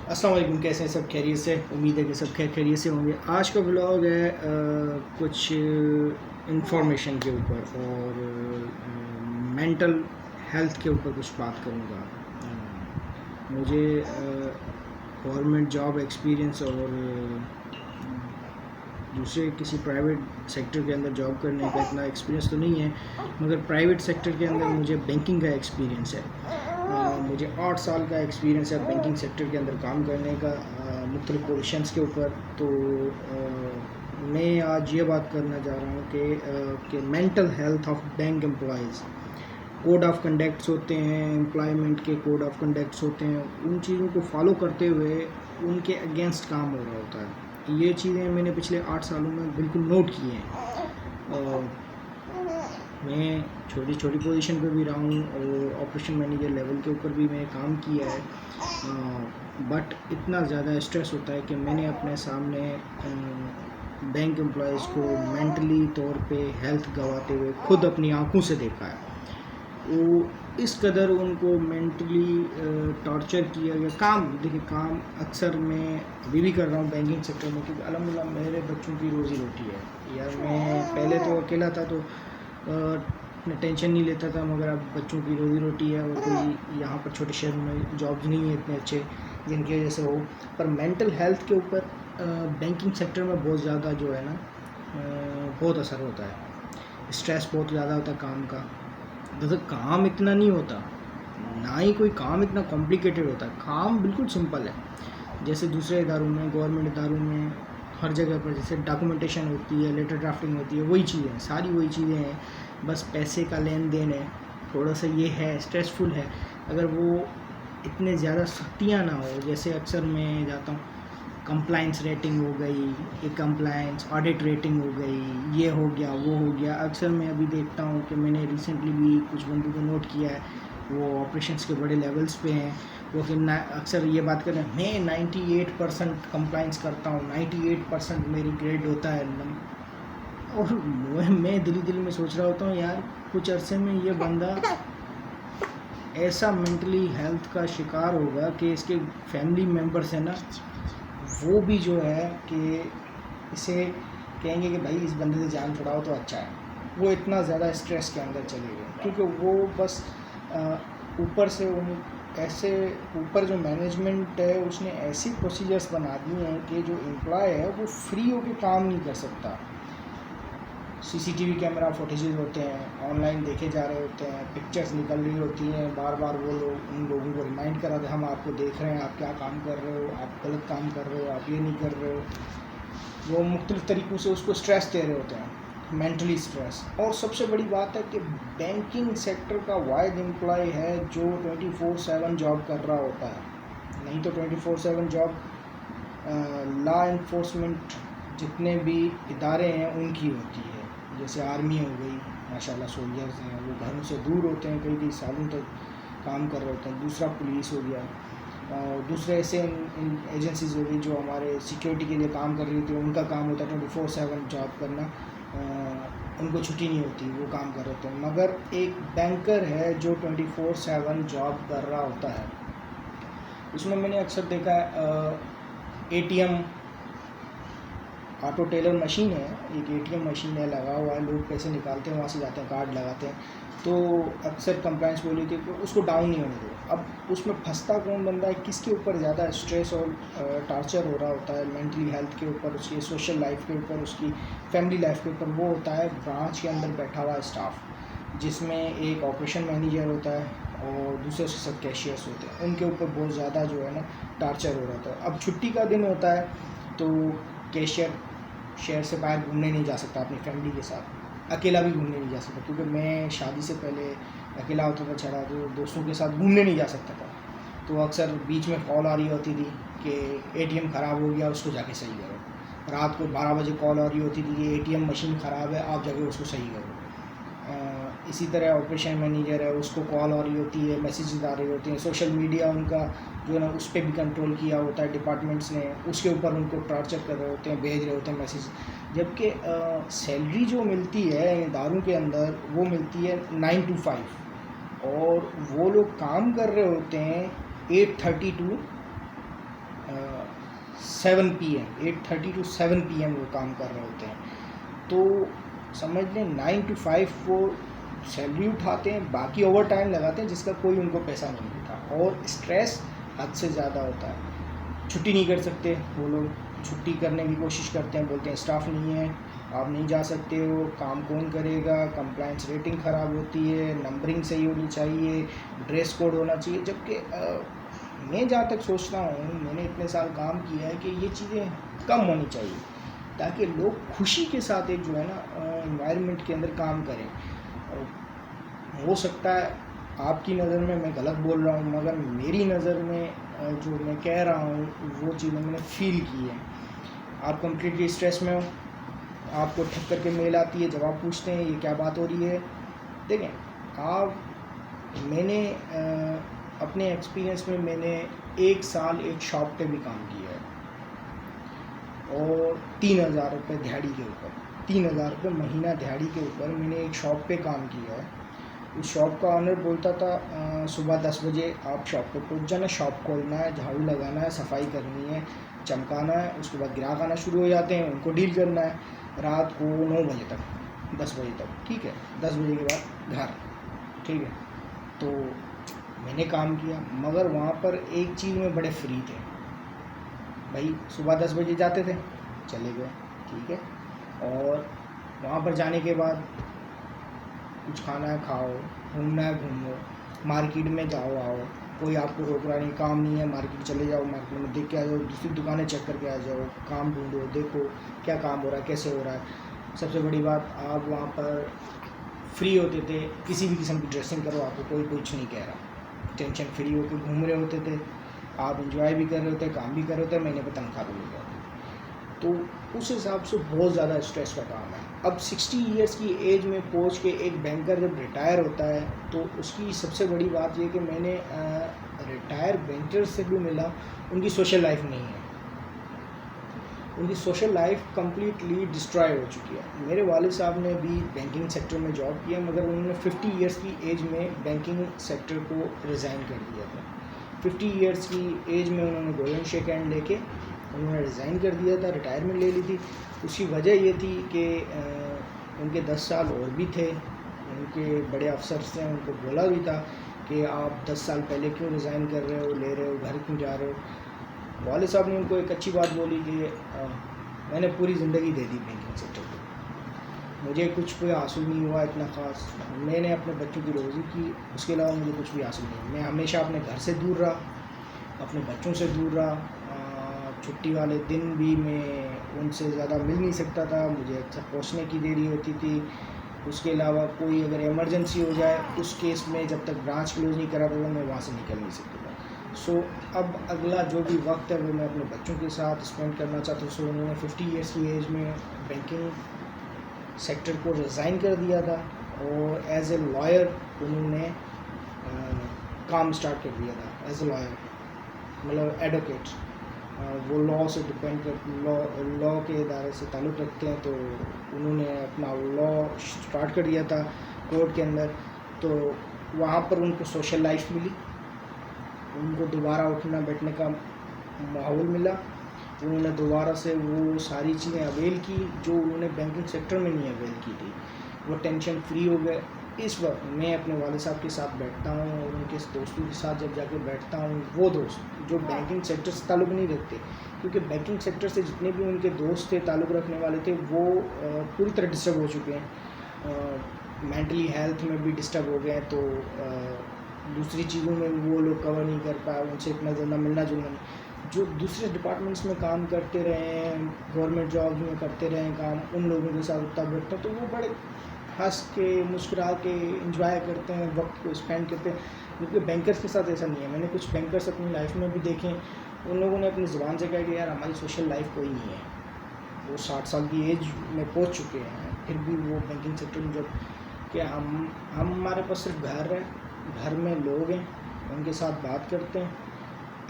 अस्सलाम वालेकुम। कैसे हैं सब? खैरियत से? उम्मीद है कि सब खैरियत से होंगे। आज का ब्लॉग है कुछ इंफॉर्मेशन के ऊपर और मेंटल हेल्थ के ऊपर कुछ बात करूँगा। मुझे गवर्नमेंट जॉब एक्सपीरियंस और दूसरे किसी प्राइवेट सेक्टर के अंदर जॉब करने का इतना एक्सपीरियंस तो नहीं है, मगर प्राइवेट सेक्टर के अंदर मुझे बैंकिंग का एक्सपीरियंस है। मुझे 8 साल का एक्सपीरियंस है बैंकिंग सेक्टर के अंदर काम करने का, मुख्तलिफ पोजीशंस के ऊपर। तो मैं आज ये बात करना चाह रहा हूँ कि mental health of bank employees, code of conducts होते हैं, एम्प्लॉयमेंट के कोड ऑफ कंडक्ट्स होते हैं, उन चीज़ों को फॉलो करते हुए उनके अगेंस्ट काम हो रहा होता है। ये चीज़ें मैंने पिछले 8 सालों में बिल्कुल नोट की हैं। मैं छोटी छोटी पोजीशन पे भी रहा हूँ और ऑपरेशन मैनेजर लेवल के ऊपर भी मैंने काम किया है। बट इतना ज़्यादा स्ट्रेस होता है कि मैंने अपने सामने बैंक एम्प्लॉयज़ को मेंटली तौर पे हेल्थ गंवाते हुए खुद अपनी आंखों से देखा है। वो इस कदर उनको मेंटली टॉर्चर किया गया। देखिए, काम अक्सर मैं अभी भी कर रहा हूँ बैंकिंग सेक्टर में, क्योंकि अल्हम्दुलिल्लाह मेरे बच्चों की रोज़ी रोटी है। यार, मैं पहले तो अकेला था तो टेंशन नहीं लेता था, मगर अब बच्चों की रोज़ी रोटी है और कोई यहाँ पर छोटे शहर में जॉब्स नहीं है इतने अच्छे जिनकी वजह से हो। पर मेंटल हेल्थ के ऊपर बैंकिंग सेक्टर में बहुत ज़्यादा जो है ना, बहुत असर होता है। स्ट्रेस बहुत ज़्यादा होता है काम का। जैसे काम इतना नहीं होता, ना ही कोई काम इतना कॉम्प्लिकेटेड होता है। काम बिल्कुल सिंपल है, जैसे दूसरे इदारों में, गवर्नमेंट इदारों में, हर जगह पर जैसे डॉक्यूमेंटेशन होती है, लेटर ड्राफ्टिंग होती है, वही चीज़ें हैं, सारी वही चीज़ें हैं। बस पैसे का लेन देन है, थोड़ा सा ये है, स्ट्रेसफुल है। अगर वो इतने ज़्यादा सख्तियाँ ना हो, जैसे अक्सर मैं जाता हूँ, कंप्लाइंस रेटिंग हो गई, ये कंप्लाइंस ऑडिट रेटिंग हो गई, ये हो गया, वो हो गया। अक्सर मैं अभी देखता हूँ कि मैंने रिसेंटली भी कुछ बंदों को नोट किया है, वो ऑपरेशंस के बड़े लेवल्स पे हैं, वो कि अक्सर ये बात कर रहे हैं, मैं 98% कंप्लाइंस करता हूँ, 98% मेरी ग्रेड होता है। और मैं दिल में सोच रहा होता हूँ, यार कुछ अरसे में ये बंदा ऐसा मेंटली हेल्थ का शिकार होगा कि इसके फैमिली मेम्बर्स हैं ना, वो भी जो है कि इसे कहेंगे कि भाई इस बंदे से जान छुड़ाओ तो अच्छा है। वो इतना ज़्यादा स्ट्रेस के अंदर चले गए, क्योंकि वो बस ऊपर से उन ऐसे ऊपर जो मैनेजमेंट है उसने ऐसी प्रोसीजर्स बना दी हैं कि जो एम्प्लॉय है वो फ्री होकर काम नहीं कर सकता। सीसीटीवी कैमरा फुटेजेस होते हैं, ऑनलाइन देखे जा रहे होते हैं, पिक्चर्स निकल रही होती हैं, बार बार वो लोग उन लोगों को रिमाइंड करा दे, हम आपको देख रहे हैं, आप क्या काम कर रहे हो, आप गलत काम कर रहे हो, आप ये नहीं कर रहे हो। वो मुख्तलिफ़ तरीक़ों से उसको स्ट्रेस दे रहे होते हैं, मेंटली स्ट्रेस। और सबसे बड़ी बात है कि बैंकिंग सेक्टर का वाइड एम्प्लॉय है जो 24/7 जॉब कर रहा होता है। नहीं तो 24/7 जॉब लॉ इन्फोर्समेंट जितने भी इदारे हैं उनकी होती है। जैसे आर्मी हो गई, माशाल्लाह सोल्जर्स हैं, वो घरों से दूर होते हैं, कई सालों तक काम कर रहे होते हैं। दूसरा पुलिस हो गया, और दूसरे ऐसे एजेंसीज हो गई जो हमारे सिक्योरिटी के लिए काम कर रही होती है, उनका काम होता है 24/7 जॉब करना। उनको छुट्टी नहीं होती, वो काम कर रहे होते हैं। मगर एक बैंकर है जो 24/7 जॉब कर रहा होता है। उसमें मैंने अक्सर देखा है, ATM ऑटो टेलर मशीन है, एक ATM मशीन है, लगा हुआ है, लोग पैसे निकालते हैं, वहाँ से जाते हैं, कार्ड लगाते हैं। तो अक्सर कंप्लाइंस बोली थी कि उसको डाउन नहीं होने दो। अब उसमें फंसता कौन बंदा है, किसके ऊपर ज़्यादा स्ट्रेस और टॉर्चर हो रहा होता है मेंटली हेल्थ के ऊपर, उसकी सोशल लाइफ के ऊपर, उसकी फैमिली लाइफ के ऊपर? वो होता है ब्रांच के अंदर बैठा हुआ स्टाफ, जिसमें एक ऑपरेशन मैनेजर होता है और दूसरे उसके सब कैशियर्स होते हैं। उनके ऊपर बहुत ज़्यादा जो है ना टॉर्चर हो रहा होता है। अब छुट्टी का दिन होता है तो कैशियर शहर से बाहर घूमने नहीं जा सकता अपनी फैमिली के साथ, अकेला भी घूमने नहीं जा सकता, क्योंकि मैं शादी से पहले अकेला होता था, छड़ा तो दोस्तों के साथ घूमने नहीं जा सकता था। तो अक्सर बीच में कॉल आ रही होती थी कि ATM ख़राब हो गया, उसको जाके सही करो। रात को 12 बजे कॉल आ रही होती थी कि ATM मशीन ख़राब है, आप जाके उसको सही करो। इसी तरह ऑपरेशन मैनेजर है, उसको कॉल आ रही होती है, मैसेजेस आ रही होती हैं, सोशल मीडिया उनका जो है ना उस पर भी कंट्रोल किया होता है डिपार्टमेंट्स ने, उसके ऊपर उनको टॉर्चर कर रहे होते हैं, भेज रहे होते हैं मैसेज। जबकि सैलरी जो मिलती है इदारों के अंदर वो मिलती है 9 to 5, और वो लोग काम कर रहे होते हैं 8:30 to 7 PM 8:30 to 7 PM वो काम कर रहे होते हैं। तो समझ लें 9 to 5 वो सैलरी उठाते हैं, बाकी ओवर टाइम लगाते हैं जिसका कोई उनको पैसा नहीं मिलता, और स्ट्रेस हद से ज़्यादा होता है। छुट्टी नहीं कर सकते वो लोग, छुट्टी करने की कोशिश करते हैं, बोलते हैं स्टाफ नहीं है, आप नहीं जा सकते हो, काम कौन करेगा, कंप्लाइंस रेटिंग ख़राब होती है, नंबरिंग सही होनी चाहिए, ड्रेस कोड होना चाहिए। जबकि मैं जहाँ तक सोचता हूँ, मैंने इतने साल काम किया है कि ये चीज़ें कम होनी चाहिए, ताकि लोग खुशी के साथ एक जो है ना इन्वायरमेंट के अंदर काम करें। हो सकता है आपकी नज़र में मैं गलत बोल रहा हूँ, मगर मेरी नज़र में जो मैं कह रहा हूँ वो चीज़ें मैंने फ़ील की है। आप कम्प्लीटली स्ट्रेस में हो, आपको ठक करके मेल आती है, जब आप पूछते हैं ये क्या बात हो रही है। देखें मैंने अपने एक्सपीरियंस में मैंने 1 साल एक शॉप पे भी काम किया है, और 3,000 रुपये दिहाड़ी के ऊपर, 3,000 रुपये महीना दिहाड़ी के ऊपर मैंने एक शॉप पे काम किया है। उस शॉप का ऑनर बोलता था सुबह 10 बजे आप शॉप पे पहुँच जाना, शॉप खोलना है, झाड़ू लगाना है, सफाई करनी है, चमकाना है, उसके बाद ग्राहक आना शुरू हो जाते हैं, उनको डील करना है, रात को 9 बजे तक, 10 बजे तक, ठीक है, 10 बजे के बाद घर, ठीक है। तो मैंने काम किया, मगर वहाँ पर एक चीज़ में बड़े फ्री थे भाई। सुबह 10 बजे जाते थे, चले गए, ठीक है, और वहाँ पर जाने के बाद कुछ खाना है खाओ, घूमना है घूमो, मार्केट में जाओ आओ, कोई आपको रोक रहा नहीं, काम नहीं है मार्केट चले जाओ, मार्केट में देख के आ जाओ, दूसरी दुकानें चेक करके आ जाओ, काम ढूंढो, देखो क्या काम हो रहा है, कैसे हो रहा है। सबसे बड़ी बात, आप वहाँ पर फ्री होते थे, किसी भी किस्म की ड्रेसिंग करो, आपको कोई कुछ नहीं कह रहा, टेंशन फ्री होकर घूम रहे होते थे, आप इंजॉय भी कर रहे होते, काम भी कर रहे होते, महीने पर तनख्वाह भी मिल जाती। तो उस हिसाब से बहुत ज़्यादा स्ट्रेस का काम है। अब 60 ईयर्स की एज में पहुंच के एक बैंकर जब रिटायर होता है, तो उसकी सबसे बड़ी बात ये कि मैंने रिटायर बैंकर से भी मिला, उनकी सोशल लाइफ नहीं है, उनकी सोशल लाइफ कम्प्लीटली डिस्ट्रॉय हो चुकी है। मेरे वालिद साहब ने भी बैंकिंग सेक्टर में जॉब किया, मगर उन्होंने 50 ईयर्स की एज में बैंकिंग सेक्टर को रिज़ाइन कर दिया था। 50 ईयर्स की एज में उन्होंने गोल्डन शेक हैंड लेके उन्होंने रिज़ाइन कर दिया था, रिटायरमेंट ले ली थी। उसकी वजह ये थी कि उनके 10 साल और भी थे, उनके बड़े अफसर से उनको बोला भी था कि आप 10 साल पहले क्यों रिज़ाइन कर रहे हो, ले रहे हो, घर क्यों जा रहे हो। वालिद साहब ने उनको एक अच्छी बात बोली कि मैंने पूरी ज़िंदगी दे दी बैंकिंग सेक्टर को, मुझे कुछ भी हासिल नहीं हुआ इतना ख़ास, मैंने अपने बच्चों की रोज़ी की, उसके अलावा मुझे कुछ भी हासिल नहीं। मैं हमेशा अपने घर से दूर रहा, अपने बच्चों से दूर रहा, छुट्टी वाले दिन भी मैं उनसे ज़्यादा मिल नहीं सकता था, मुझे अच्छा पहुँचने की देरी होती थी। उसके अलावा कोई अगर इमरजेंसी हो जाए, उस केस में जब तक ब्रांच क्लोज़ नहीं करा था मैं वहाँ से निकल नहीं सकता था। सो अब अगला जो भी वक्त है वो मैं अपने बच्चों के साथ स्पेंड करना चाहता हूँ। सो उन्होंने 50 ईयर्स की एज में बैंकिंग सेक्टर को रिज़ाइन कर दिया था, और एज ए लॉयर उन्होंने काम स्टार्ट कर दिया था। एज ए लॉयर मतलब एडवोकेट, वो लॉ से डिपेंड कर लॉ के इदारे से ताल्लुक़ रखते हैं, तो उन्होंने अपना लॉ स्टार्ट कर दिया था कोर्ट के अंदर। तो वहाँ पर उनको सोशल लाइफ मिली, उनको दोबारा उठना बैठने का माहौल मिला, उन्होंने दोबारा से वो सारी चीज़ें अवेल की जो उन्होंने बैंकिंग सेक्टर में नहीं अवेल की थी, वो टेंशन फ्री हो गए। इस वक्त मैं अपने वालिद साहब के साथ बैठता हूँ और उनके दोस्तों के साथ जब जाके बैठता हूँ, वो दोस्त जो बैंकिंग सेक्टर से ताल्लुक़ नहीं रखते, क्योंकि बैंकिंग सेक्टर से जितने भी उनके दोस्त थे, ताल्लुक़ रखने वाले थे, वो पूरी तरह डिस्टर्ब हो चुके हैं, मेंटली हेल्थ में भी डिस्टर्ब हो गए हैं, तो दूसरी चीज़ों में वो लोग कवर नहीं कर पाए, उनसे इतना ज़्यादा मिलना जुलना नहीं। जो दूसरे डिपार्टमेंट्स में काम करते रहे हैं, गवर्नमेंट जॉब में करते रहे हैं काम, उन लोगों के साथ उतना बैठते हैं, तो वो बड़े हंस के मुस्कुरा के एंजॉय करते हैं, वक्त को स्पेंड करते हैं। क्योंकि बैंकर्स के साथ ऐसा नहीं है। मैंने कुछ बैंकर्स अपनी लाइफ में भी देखे, उन लोगों ने अपनी ज़ुबान से कहा कि यार हमारी सोशल लाइफ कोई नहीं है, वो 60 साल की एज में पहुंच चुके हैं, फिर भी वो बैंकिंग सेक्टर में जब कि हम हमारे पास सिर्फ घर है, घर में लोग हैं, उनके साथ बात करते हैं।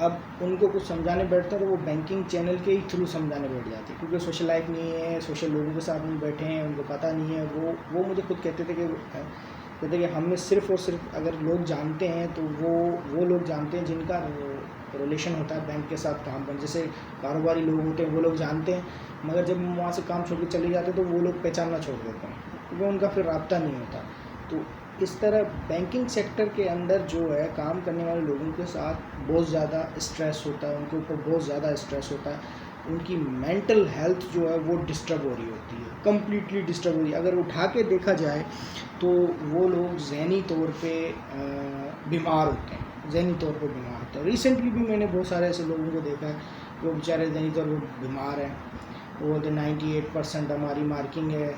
अब उनको कुछ समझाने बैठते हैं तो वो बैंकिंग चैनल के ही थ्रू समझाने बैठ जाते हैं, क्योंकि सोशल लाइफ नहीं है, सोशल लोगों के साथ नहीं बैठे हैं, उनको पता नहीं है। वो मुझे खुद कहते थे कि हमें सिर्फ़ और सिर्फ अगर लोग जानते हैं तो वो लोग जानते हैं जिनका रिलेशन होता है बैंक के साथ काम करने। जैसे कारोबारी लोग होते हैं वो लोग जानते हैं, मगर जब वहाँ से काम छोड़ के चले जाते हैं तो वो लोग पहचानना छोड़ देते हैं, क्योंकि उनका फिर राब्ता नहीं होता। तो इस तरह बैंकिंग सेक्टर के अंदर जो है काम करने वाले लोगों के साथ बहुत ज़्यादा स्ट्रेस होता है, उनके ऊपर बहुत ज़्यादा स्ट्रेस होता है, उनकी मेंटल हेल्थ जो है वो डिस्टर्ब हो रही होती है, कम्प्लीटली डिस्टर्ब हो रही है। अगर उठा के देखा जाए तो वो लोग ज़हनी तौर पे बीमार होते हैं, ज़हनी तौर पे बीमार होते हैं। रिसेंटली भी मैंने बहुत सारे ऐसे लोगों को देखा है जो बेचारे ज़हनी तौर पर बीमार हैं। वो बोलते 98% हमारी मार्किंग है,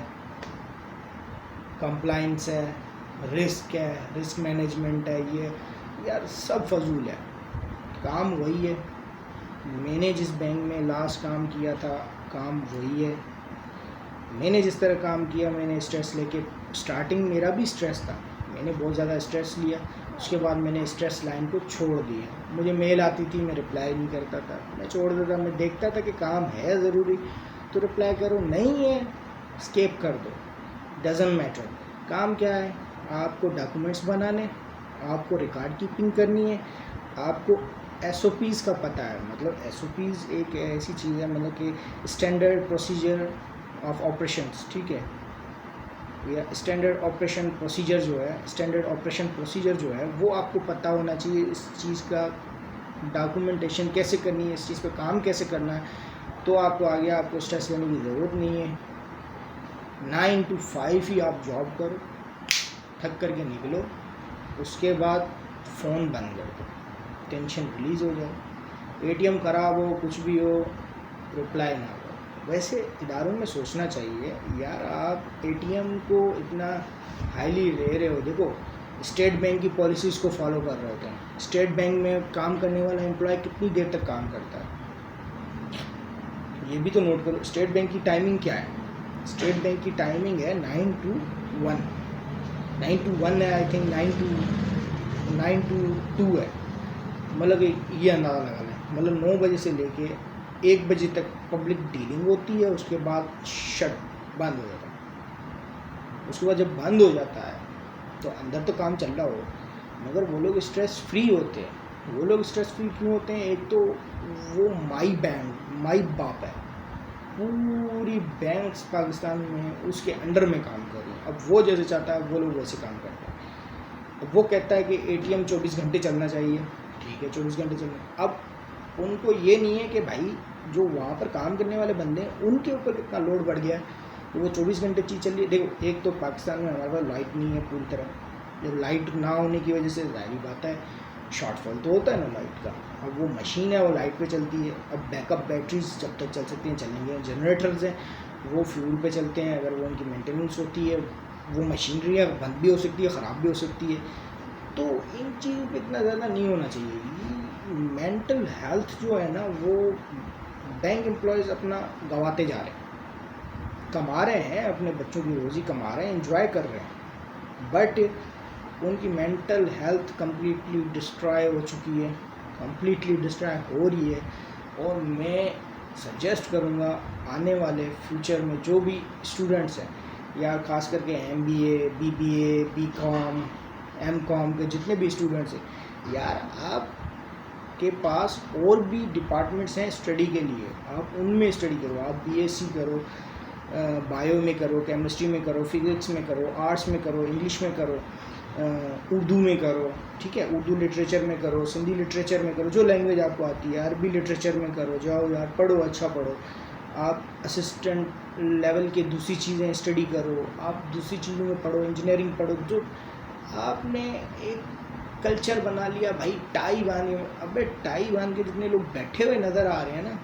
कंप्लाइंस है, रिस्क है, रिस्क मैनेजमेंट है, ये यार सब फजूल है, काम वही है। मैंने जिस बैंक में लास्ट काम किया था काम वही है। मैंने जिस तरह काम किया, मैंने स्ट्रेस लेके, स्टार्टिंग मेरा भी स्ट्रेस था, मैंने बहुत ज़्यादा स्ट्रेस लिया, उसके बाद मैंने स्ट्रेस लाइन को छोड़ दिया। मुझे मेल आती थी, मैं रिप्लाई नहीं करता था, मैं छोड़ देता। मैं देखता था कि काम है ज़रूरी तो रिप्लाई करो, नहीं है स्केप कर दो, डजंट मैटर। काम क्या है, आपको डॉक्यूमेंट्स बनाने, आपको रिकॉर्ड कीपिंग करनी है, आपको SOPs का पता है। मतलब SOPs एक ऐसी चीज़ है, मतलब कि स्टैंडर्ड प्रोसीजर ऑफ ऑपरेशंस, ठीक है, या स्टैंडर्ड ऑपरेशन प्रोसीजर जो है, स्टैंडर्ड ऑपरेशन प्रोसीजर जो है वो आपको पता होना चाहिए। इस चीज़ का डॉक्यूमेंटेशन कैसे करनी है, इस चीज़ पे काम कैसे करना है, तो आपको आगे आपको स्ट्रेस लेने की ज़रूरत नहीं है। 9 to 5 ही आप जॉब करो, थक करके निकलो, उसके बाद फ़ोन बंद कर दो, टेंशन रिलीज़ हो जाए। ATM ख़राब हो, कुछ भी हो, रिप्लाई ना करो। वैसे इदारों में सोचना चाहिए यार, आप ATM को इतना हाईली ले रहे हो। देखो स्टेट बैंक की पॉलिसीज़ को फॉलो कर रहे होते हैं। स्टेट बैंक में काम करने वाला एम्प्लॉय कितनी देर तक काम करता है, ये भी तो नोट करो। स्टेट बैंक की टाइमिंग क्या है, स्टेट बैंक की टाइमिंग है 9 to 1, 9 to 1 है आई थिंक, 9 to 2 है। मतलब ये अंदाज़ा लगा लें, मतलब 9 बजे से लेके 1 बजे तक पब्लिक डीलिंग होती है, उसके बाद शट बंद हो जाता है। उसके बाद जब बंद हो जाता है तो अंदर तो काम चल रहा हो, मगर वो लोग स्ट्रेस फ्री होते हैं। वो लोग स्ट्रेस फ्री क्यों होते हैं, एक तो वो माई बाप है, पूरी बैंक्स पाकिस्तान में उसके अंडर में काम कर रही हैं। अब वो जैसे चाहता है वो लोग वैसे काम करते हैं। अब वो कहता है कि ATM 24 घंटे चलना चाहिए, ठीक है 24 घंटे चलना। अब उनको ये नहीं है कि भाई जो वहाँ पर काम करने वाले बंदे हैं उनके ऊपर कितना लोड बढ़ गया है, तो वो 24 घंटे चीज़ चल रही है। देखो एक तो पाकिस्तान में हमारे पास लाइट नहीं है पूरी तरह, जब लाइट ना होने की वजह से जाहिर बात है शॉर्टफॉल तो होता है ना लाइट का। अब वो मशीन है वो लाइट पे चलती है, अब बैकअप बैटरीज जब तक चल सकती हैं चलेंगे। जनरेटर्स हैं वो फ्यूल पे चलते हैं, अगर वो उनकी मेंटेनेंस होती है, वो मशीनरी है बंद भी हो सकती है, ख़राब भी हो सकती है। तो इन चीज़ों पे इतना ज़्यादा नहीं होना चाहिए। मेंटल हेल्थ जो है ना वो बैंक एम्प्लॉयज़ अपना गंवाते जा रहे हैं, कमा रहे हैं अपने बच्चों की रोज़ी कमा रहे हैं, एंजॉय कर रहे हैं, बट उनकी मेंटल हेल्थ कम्प्लीटली डिस्ट्रॉय हो चुकी है, कम्प्लीटली डिस्ट्रॉय हो रही है। और मैं सजेस्ट करूँगा आने वाले फ्यूचर में जो भी स्टूडेंट्स हैं, या ख़ास करके MBA, BBA, BCom, MCom के जितने भी स्टूडेंट्स हैं, यार आप के पास और भी डिपार्टमेंट्स हैं स्टडी के लिए, आप उनमें स्टडी करो। आप BSc करो, बायो में करो, केमिस्ट्री में करो, फिज़िक्स में करो, आर्ट्स में करो, इंग्लिश में करो, उर्दू में करो, ठीक है, उर्दू लिटरेचर में करो, सिंधी लिटरेचर में करो, जो लैंग्वेज आपको आती है, अरबी लिटरेचर में करो। जाओ यार पढ़ो, अच्छा पढ़ो। आप असिस्टेंट लेवल के दूसरी चीज़ें स्टडी करो, आप दूसरी चीज़ों में पढ़ो, इंजीनियरिंग पढ़ो। जो आपने एक कल्चर बना लिया भाई टाई बांध, अबे टाई बांध के जितने लोग बैठे हुए नज़र आ रहे हैं ना,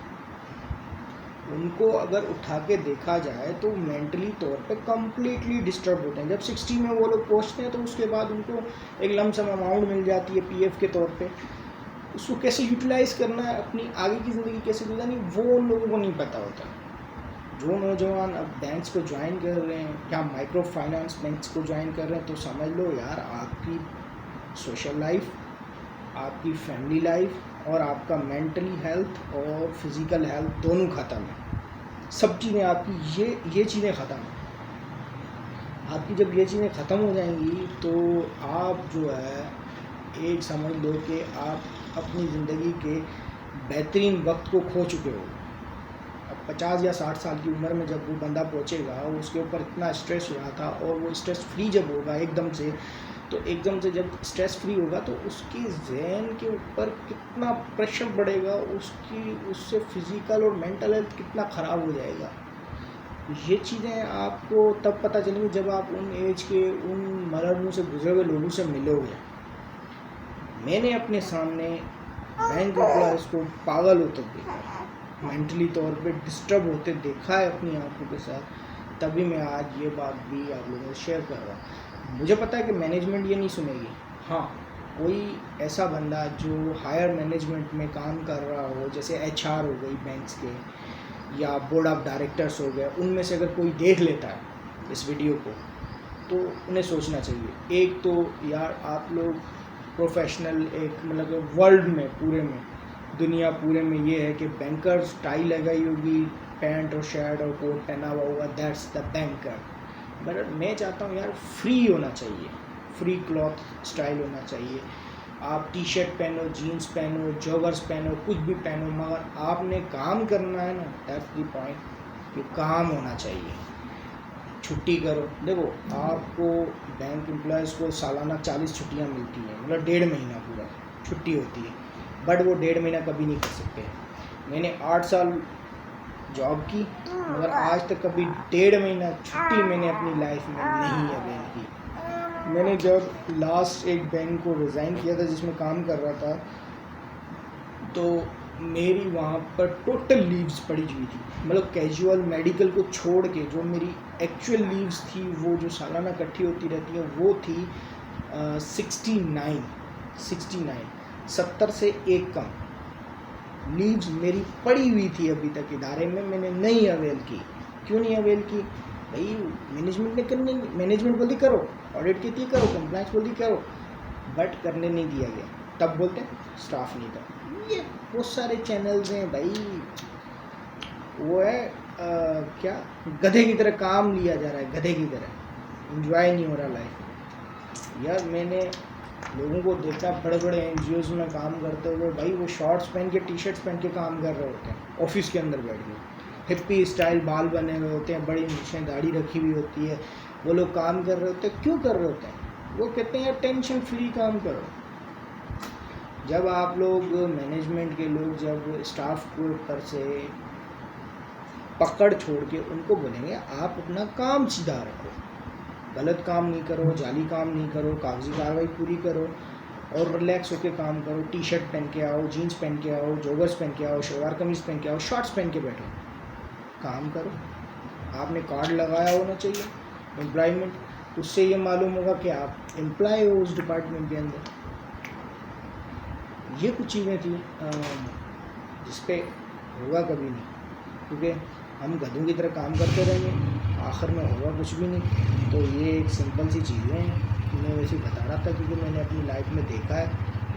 उनको अगर उठा के देखा जाए तो मेंटली तौर पे कम्प्लीटली डिस्टर्ब होते हैं। जब 60 में वो लोग पहुंचते हैं तो उसके बाद उनको एक लमसम अमाउंट मिल जाती है PF के तौर पे, उसको कैसे यूटिलाइज़ करना है, अपनी आगे की ज़िंदगी कैसे गुजारनी, वो उन लोगों को नहीं पता होता। जो नौजवान अब बैंक्स को ज्वाइन कर रहे हैं या माइक्रो फाइनेंस बैंक्स को ज्वाइन कर रहे हैं, तो समझ लो यार आपकी सोशल लाइफ, आपकी फैमिली लाइफ और आपका मेंटली हेल्थ और फिज़िकल हेल्थ दोनों ख़त्म है। सब चीज़ें आपकी ये चीज़ें ख़त्म हैं। आपकी जब ये चीज़ें ख़त्म हो जाएंगी तो आप जो है एक समझ लो कि आप अपनी ज़िंदगी के बेहतरीन वक्त को खो चुके हो। अब 50 या 60 साल की उम्र में जब वो बंदा पहुँचेगा, उसके ऊपर इतना स्ट्रेस हुआ था, और वो स्ट्रेस फ्री जब होगा एकदम से, तो एकदम से जब स्ट्रेस फ्री होगा तो उसके ज़हन के ऊपर कितना प्रेशर बढ़ेगा, उससे फिज़िकल और मेंटल हेल्थ कितना ख़राब हो जाएगा। ये चीज़ें आपको तब पता चलेंगी जब आप उन एज के उन मरहलों से गुजरे हुए लोगों से मिलोगे। मैंने अपने सामने बैंक एम्प्लॉयज़ को पागल होते देखा, मेंटली तौर पे डिस्टर्ब होते देखा है अपनी आंखों के साथ, तभी मैं आज ये बात भी आप लोगों से शेयर कर रहा हूँ। मुझे पता है कि मैनेजमेंट ये नहीं सुनेगी। हाँ, कोई ऐसा बंदा जो हायर मैनेजमेंट में काम कर रहा हो, जैसे HR हो गई बैंक्स के, या बोर्ड ऑफ डायरेक्टर्स हो गए, उनमें से अगर कोई देख लेता है इस वीडियो को, तो उन्हें सोचना चाहिए। एक तो यार आप लोग प्रोफेशनल, एक मतलब वर्ल्ड में, पूरे में, दुनिया पूरे में ये है कि बैंकर्स टाई लगाई होगी, पैंट और शर्ट और कोट पहना हुआ होगा, दैट्स द बैंकर। बट मैं चाहता हूँ यार फ्री होना चाहिए, फ्री क्लॉथ स्टाइल होना चाहिए। आप टी शर्ट पहनो, जीन्स पहनो, जॉगर्स पहनो, कुछ भी पहनो, मगर आपने काम करना है ना, दैट्स द पॉइंट, कि काम होना चाहिए। छुट्टी करो। देखो, आपको बैंक एम्प्लॉयज़ को सालाना 40 छुट्टियाँ मिलती हैं, मतलब 1.5 महीना पूरा छुट्टी होती है, बट वो 1.5 महीना कभी नहीं कर सकते। मैंने 8 साल जॉब की, मगर आज तक कभी 1.5 महीना छुट्टी मैंने अपनी लाइफ में नहीं अवेल की। मैंने जब लास्ट एक बैंक को रिज़ाइन किया था जिसमें काम कर रहा था, तो मेरी वहाँ पर टोटल लीव्स पड़ी हुई थी, मतलब कैजुअल मेडिकल को छोड़ के जो मेरी एक्चुअल लीव्स थी, वो जो सालाना इकट्ठी होती रहती है, वो थी 69 70 से एक कम लीव्स मेरी पड़ी हुई थी अभी तक इदारे में, मैंने नहीं अवेल की। क्यों नहीं अवेल की? भाई मैनेजमेंट ने करने, मैनेजमेंट बोलती करो, ऑडिट कहती है करो, कंप्लाइंस बोलती करो, बट करने नहीं दिया गया। तब बोलते हैं स्टाफ नहीं था। ये बहुत सारे चैनल्स हैं भाई, वो है क्या, गधे की तरह काम लिया जा रहा है, गधे की तरह, एंजॉय नहीं हो रहा लाइफ। यार मैंने लोगों को देखा बड़े बड़े NGOs में काम करते हुए, भाई वो शॉर्ट्स पहन के, टी शर्ट्स पहन के काम कर रहे होते हैं, ऑफिस के अंदर बैठ के, हिप्पी स्टाइल बाल बने हुए होते हैं, बड़ी नीचे दाढ़ी रखी हुई होती है, वो लोग काम कर रहे होते हैं। क्यों कर रहे होते हैं? वो कहते हैं यार टेंशन फ्री काम करो। जब आप लोग मैनेजमेंट के लोग जब स्टाफ को ऊपर से पकड़ छोड़ के उनको बोलेंगे आप अपना काम सीधा रखो, गलत काम नहीं करो, जाली काम नहीं करो, कागजी कार्रवाई पूरी करो, और रिलैक्स होकर काम करो। टी शर्ट पहन के आओ, जीन्स पहन के आओ, जॉगर्स पहन के आओ, शलवार कमीज़ पहन के आओ, शॉर्ट्स पहन के बैठो, काम करो। आपने कार्ड लगाया होना चाहिए एम्प्लॉयमेंट, उससे ये मालूम होगा कि आप एम्प्लॉय हो उस डिपार्टमेंट के अंदर। ये कुछ चीज़ें थी जिस पे होगा कभी नहीं, क्योंकि हम गधों की तरह काम करते रहेंगे, आखिर में होगा कुछ भी नहीं। तो ये एक सिंपल सी चीज़ें हैं, मैं वैसे बता रहा था क्योंकि मैंने अपनी लाइफ में देखा है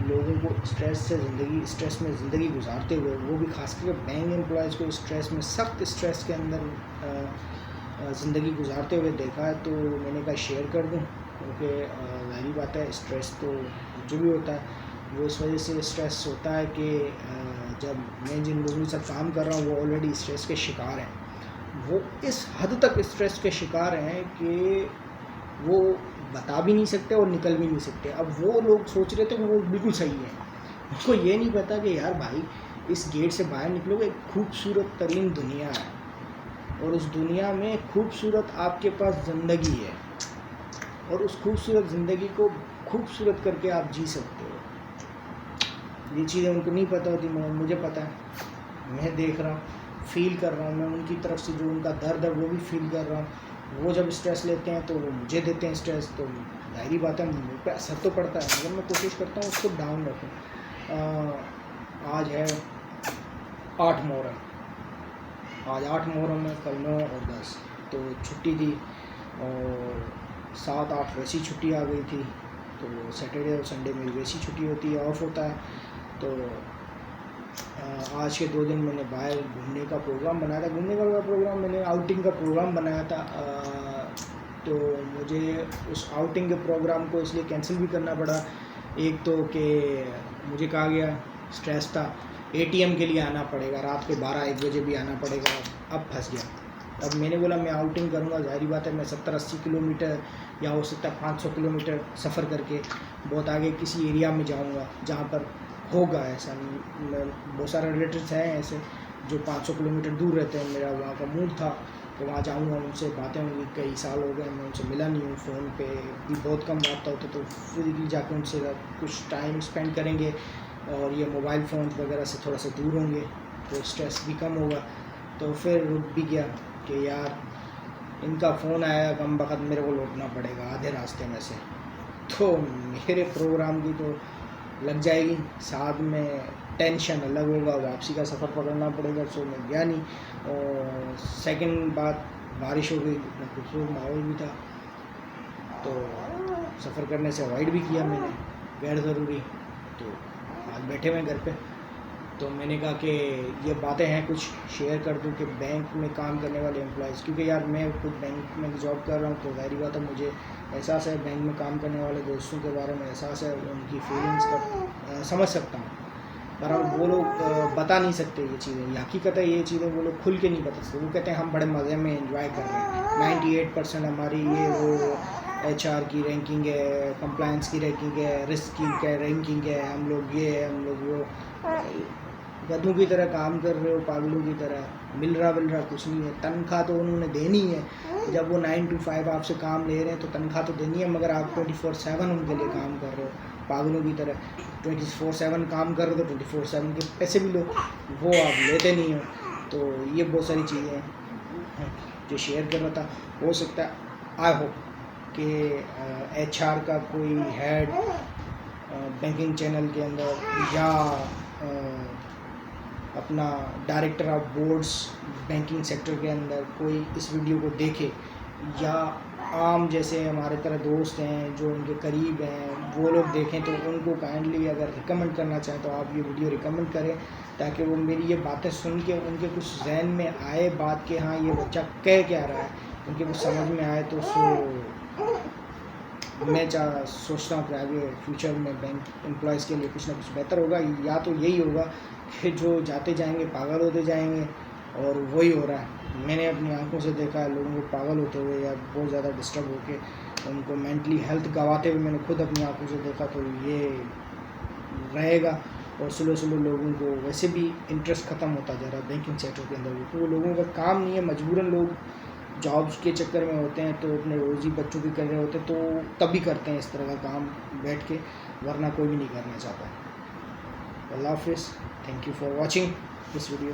लोगों को स्ट्रेस में ज़िंदगी गुजारते हुए, वो भी खासकर बैंक एम्प्लॉयज़ को स्ट्रेस में, सख्त स्ट्रेस के अंदर ज़िंदगी गुजारते हुए देखा है। तो मैंने कहा शेयर कर दूं, क्योंकि जाहिर बात है स्ट्रेस तो जो भी होता है वो इस वजह से स्ट्रेस होता है कि जब मैं जिन लोगों के साथ काम कर रहा हूँ वो ऑलरेडी स्ट्रेस के शिकार हैं, वो इस हद तक स्ट्रेस के शिकार हैं कि वो बता भी नहीं सकते और निकल भी नहीं सकते। अब वो लोग सोच रहे थे कि वो बिल्कुल सही है, उनको ये नहीं पता कि यार भाई इस गेट से बाहर निकलोगे, एक खूबसूरत तरीन दुनिया है, और उस दुनिया में खूबसूरत आपके पास ज़िंदगी है, और उस खूबसूरत ज़िंदगी को खूबसूरत करके आप जी सकते हो। ये चीज़ें उनको नहीं पता होती, मगर मुझे पता है, मैं देख रहा हूँ, फील कर रहा हूँ, मैं उनकी तरफ से जो उनका दर्द है वो भी फील कर रहा हूँ। वो जब स्ट्रेस लेते हैं तो वो मुझे देते हैं स्ट्रेस, तो जाहिर बात है मुझ पर असर तो पड़ता है, मगर मैं कोशिश करता हूँ उसको डाउन रखूँ। आज है 8 मुहर्रम, आज 8 मुहर्रम है, कल 9 और 10 तो छुट्टी थी, और 7-8 वैसी छुट्टी आ गई थी, तो सैटरडे और संडे में वैसी छुट्टी होती है, ऑफ होता है। तो आज के 2 दिन मैंने बाहर घूमने का प्रोग्राम बनाया था, मैंने आउटिंग का प्रोग्राम बनाया था। तो मुझे उस आउटिंग के प्रोग्राम को इसलिए कैंसिल भी करना पड़ा। एक तो कि मुझे कहा गया स्ट्रेस था, एटीएम के लिए आना पड़ेगा, रात के 12-1 बजे भी आना पड़ेगा। अब फंस गया। अब मैंने बोला मैं आउटिंग करूँगा, ज़ाहिर बात है मैं 70-80 किलोमीटर या हो सकता है 500 किलोमीटर सफ़र करके बहुत आगे किसी एरिया में जाऊँगा जहाँ पर होगा ऐसा। बहुत सारे रिलेटिव्स हैं ऐसे जो 500 किलोमीटर दूर रहते हैं। मेरा वहाँ का मूड था तो वहाँ जाऊँगा, उनसे बातें होंगी। कई साल हो गए मैं उनसे मिला नहीं हूँ, फ़ोन पे भी बहुत कम बात होता, तो फिजिकली जाकर उनसे कुछ टाइम स्पेंड करेंगे और ये मोबाइल फ़ोन वगैरह से थोड़ा सा दूर होंगे तो स्ट्रेस भी कम होगा। तो फिर रुक भी गया कि यार इनका फ़ोन आया, कम वक़्त मेरे को लौटना पड़ेगा आधे रास्ते में से, तो मेरे प्रोग्राम की तो लग जाएगी, साथ में टेंशन अलग होगा, वापसी का सफ़र पकड़ना पड़ेगा। सो मैं गया नहीं। और सेकंड बात, बारिश हो गई, इतना खूबसूरत माहौल भी था, तो सफ़र करने से अवॉइड भी किया मैंने, गैर ज़रूरी। तो आज बैठे हुए घर पे, तो मैंने कहा कि ये बातें हैं कुछ शेयर कर दूं कि बैंक में काम करने वाले एम्प्लॉयज़, क्योंकि यार मैं खुद बैंक में जॉब कर रहा हूँ, तो ज़ाहिर बात है मुझे एहसास है, बैंक में काम करने वाले दोस्तों के बारे में एहसास है, उनकी फीलिंग्स का समझ सकता हूँ। पर अब वो लोग बता नहीं सकते ये चीज़ें, हकीकत है ये चीज़ें वो लोग खुल के नहीं बता सकते। वो कहते हैं हम बड़े मज़े में एंजॉय कर रहे हैं, 98% हमारी ये वो एचआर की रैंकिंग है, कंप्लायंस की रैंकिंग है, रिस्क की रैंकिंग है, हम लोग ये है, हम लोग वो। गधों की तरह काम कर रहे हो, पागलों की तरह, मिल रहा कुछ नहीं है। तनख्वाह तो उन्होंने देनी है, जब वो 9 to 5 आपसे काम ले रहे हैं तो तनख्वाह तो देनी है, मगर आप 24/7 उनके लिए काम कर रहे हो पागलों की तरह। 24/7 काम कर रहे हो तो 24/7 के पैसे भी लो, वो आप लेते नहीं हो। तो ये बहुत सारी चीज़ें हैं जो शेयर कर रहा था। हो सकता है आई होप कि एचआर का कोई हेड बैंकिंग चैनल के अंदर या अपना director of boards banking sector के अंदर कोई इस वीडियो को देखे, या आम जैसे हमारे तरह दोस्त हैं जो उनके करीब हैं वो लोग देखें, तो उनको काइंडली अगर रिकमेंड करना चाहें तो आप ये वीडियो रिकमेंड करें, ताकि वो मेरी ये बातें सुन के उनके कुछ जहन में आए बात कि हाँ ये बच्चा कह क्या रहा है, उनके कुछ समझ में आए। तो मैं सोचता हूँ कि आगे फ्यूचर में बैंक एम्प्लॉयज़ के लिए कुछ ना कुछ बेहतर होगा, या तो यही होगा कि जो जाते जाएंगे पागल होते जाएंगे, और वही हो रहा है। मैंने अपनी आंखों से देखा है लोगों को पागल होते हुए या बहुत ज़्यादा डिस्टर्ब होके उनको मेंटली हेल्थ गंवाते हुए मैंने खुद अपनी आंखों से देखा। तो ये रहेगा, और स्लो लोगों को वैसे भी इंटरेस्ट ख़त्म होता जा रहा है बैंकिंग सेक्टर के अंदर। तो वो लोगों का काम नहीं है, मजबूरन लोग जॉब्स के चक्कर में होते हैं, तो अपने रोज़ी बच्चों की कर रहे होते हैं, तो तभी करते हैं इस तरह का काम बैठ के, वरना कोई भी नहीं करना चाहता है। अल्लाह हाफिज़, thank you for watching this video.